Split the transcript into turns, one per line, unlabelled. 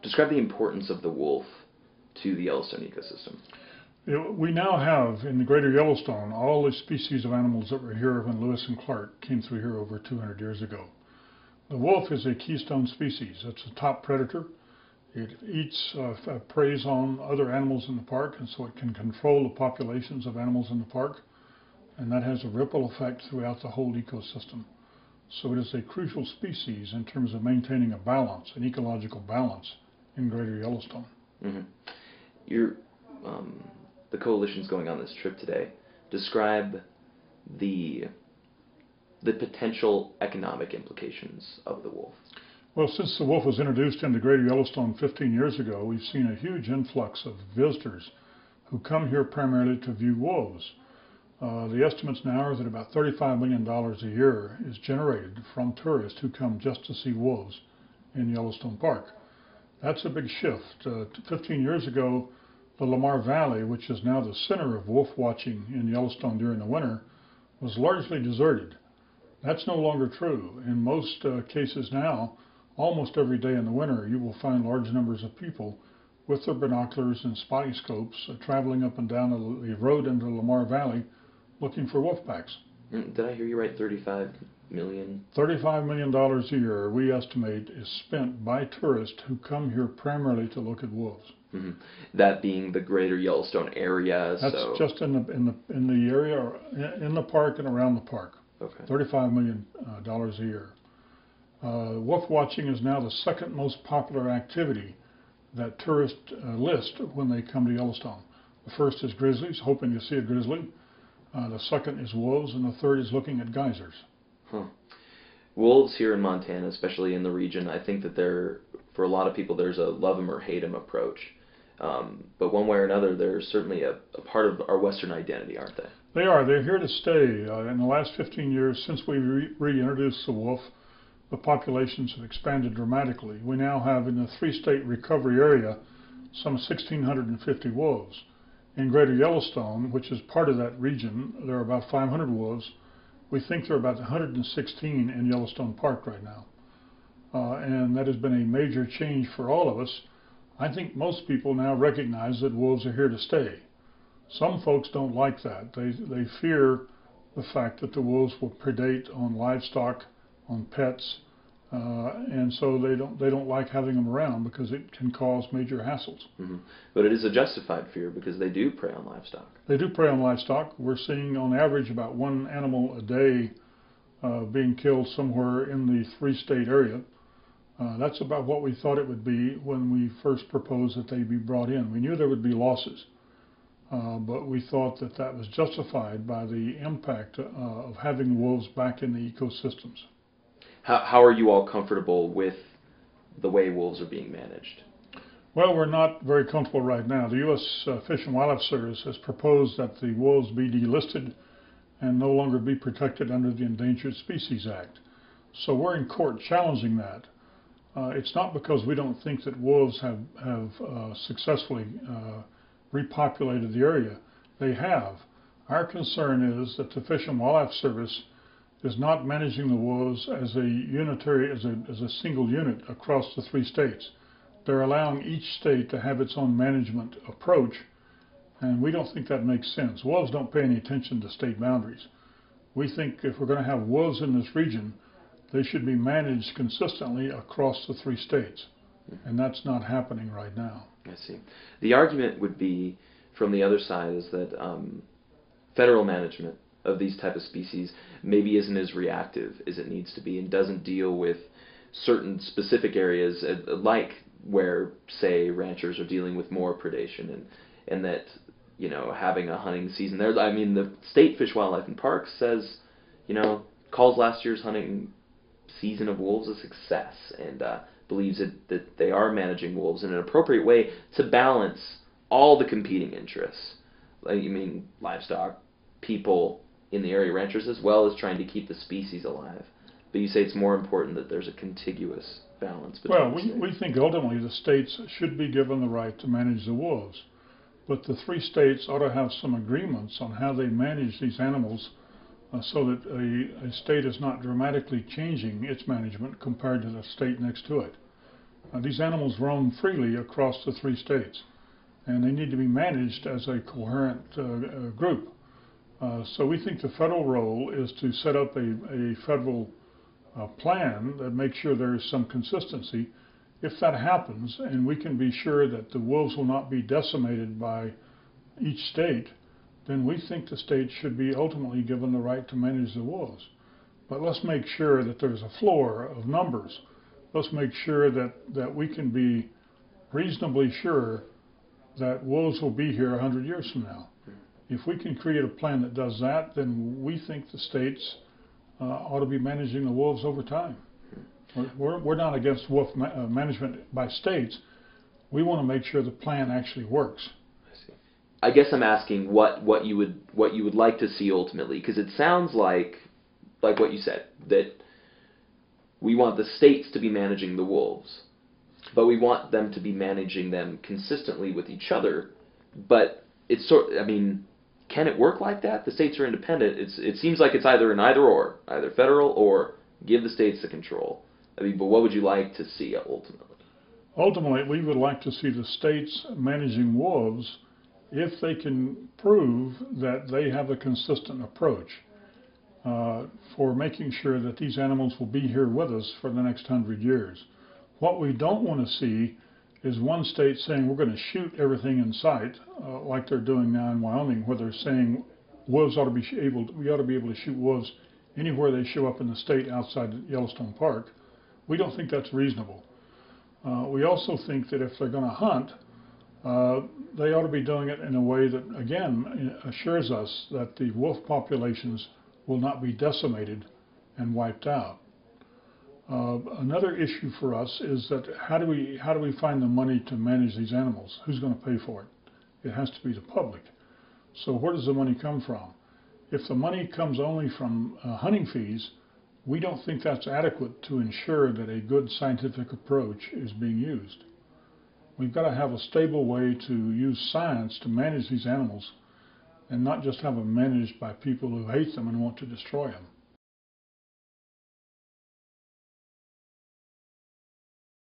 Describe the importance of the wolf to the Yellowstone ecosystem.
We now have in the greater Yellowstone all the species of animals that were here when Lewis and Clark came through here over 200 years ago. The wolf is a keystone species. It's a top predator. It eats, preys on other animals in the park, and so it can control the populations of animals in the park, and that has a ripple effect throughout the whole ecosystem. So it is a crucial species in terms of maintaining a balance, an ecological balance in greater Yellowstone.
Mm-hmm. The coalition's going on this trip today. Describe the potential economic implications of the wolf.
Well, since the wolf was introduced into greater Yellowstone 15 years ago, we've seen a huge influx of visitors who come here primarily to view wolves. The estimates now are that about $35 million a year is generated from tourists who come just to see wolves in Yellowstone Park. That's a big shift. 15 years ago, the Lamar Valley, which is now the center of wolf watching in Yellowstone during the winter, was largely deserted. That's no longer true. In most cases now, almost every day in the winter, you will find large numbers of people with their binoculars and spotting scopes traveling up and down the road into the Lamar Valley looking for wolf packs.
Did I hear you right? $35 million?
$35 million a year, we estimate, is spent by tourists who come here primarily to look at wolves.
Mm-hmm. That being the greater Yellowstone area.
That's just in the area, in the park and around the park.
Okay.
$35 million a year. Wolf watching is now the second most popular activity that tourists list when they come to Yellowstone. The first is grizzlies, hoping to see a grizzly. The second is wolves, and the third is looking at geysers.
Wolves here in Montana, especially in the region, I think that for a lot of people, there's a love them or hate them approach. But one way or another, they're certainly a part of our Western identity, aren't they?
They are. They're here to stay. In the last 15 years, since we reintroduced the wolf, the populations have expanded dramatically. We now have, in the three-state recovery area, some 1,650 wolves. In greater Yellowstone, which is part of that region, there are about 500 wolves. We think there are about 116 in Yellowstone Park right now. And that has been a major change for all of us. I think most people now recognize that wolves are here to stay. Some folks don't like that. They fear the fact that the wolves will predate on livestock, on pets, and so they don't like having them around because it can cause major hassles.
Mm-hmm. But it is a justified fear because they do prey on livestock.
They do prey on livestock. We're seeing on average about one animal a day being killed somewhere in the three-state area. That's about what we thought it would be when we first proposed that they be brought in. We knew there would be losses, but we thought that that was justified by the impact of having wolves back in the ecosystems.
How are you all comfortable with the way wolves are being managed?
Well, we're not very comfortable right now. The U.S. Fish and Wildlife Service has proposed that the wolves be delisted and no longer be protected under the Endangered Species Act. So we're in court challenging that. It's not because we don't think that wolves have successfully repopulated the area. They have. Our concern is that the Fish and Wildlife Service is not managing the wolves as a unitary, as a single unit across the three states. They're allowing each state to have its own management approach, and we don't think that makes sense. Wolves don't pay any attention to state boundaries. We think if we're going to have wolves in this region, they should be managed consistently across the three states, and that's not happening right now.
I see. The argument would be, from the other side, is that federal management of these type of species maybe isn't as reactive as it needs to be and doesn't deal with certain specific areas like where, say, ranchers are dealing with more predation and that, you know, having a hunting season there. I mean, the State Fish, Wildlife, and Parks says, you know, calls last year's hunting season of wolves a success and believes that they are managing wolves in an appropriate way to balance all the competing interests. Like, you mean livestock, people in the area, ranchers, as well as trying to keep the species alive. But you say it's more important that there's a contiguous balance between
Well, we think ultimately the states should be given the right to manage the wolves, but the three states ought to have some agreements on how they manage these animals so that a state is not dramatically changing its management compared to the state next to it. These animals roam freely across the 3 states, and they need to be managed as a coherent group. So we think the federal role is to set up a federal plan that makes sure there is some consistency. If that happens, and we can be sure that the wolves will not be decimated by each state, then we think the state should be ultimately given the right to manage the wolves. But let's make sure that there's a floor of numbers. Let's make sure that we can be reasonably sure that wolves will be here 100 years from now. If we can create a plan that does that, then we think the states ought to be managing the wolves over time. We're not against wolf management by states. We want to make sure the plan actually works.
I see. I guess I'm asking what you would like to see ultimately, because it sounds like what you said, that we want the states to be managing the wolves, but we want them to be managing them consistently with each other. But it's I mean, can it work like that? The states are independent. It seems like it's either an either federal or give the states the control. I mean, but what would you like to see ultimately?
Ultimately, we would like to see the states managing wolves if they can prove that they have a consistent approach for making sure that these animals will be here with us for the next 100 years. What we don't want to see is one state saying we're going to shoot everything in sight, like they're doing now in Wyoming, where they're saying wolves ought to be we ought to be able to shoot wolves anywhere they show up in the state outside Yellowstone Park. We don't think that's reasonable. We also think that if they're going to hunt, they ought to be doing it in a way that, again, assures us that the wolf populations will not be decimated and wiped out. Another issue for us is that how do we find the money to manage these animals? Who's going to pay for it? It has to be the public. So where does the money come from? If the money comes only from hunting fees, we don't think that's adequate to ensure that a good scientific approach is being used. We've got to have a stable way to use science to manage these animals and not just have them managed by people who hate them and want to destroy them.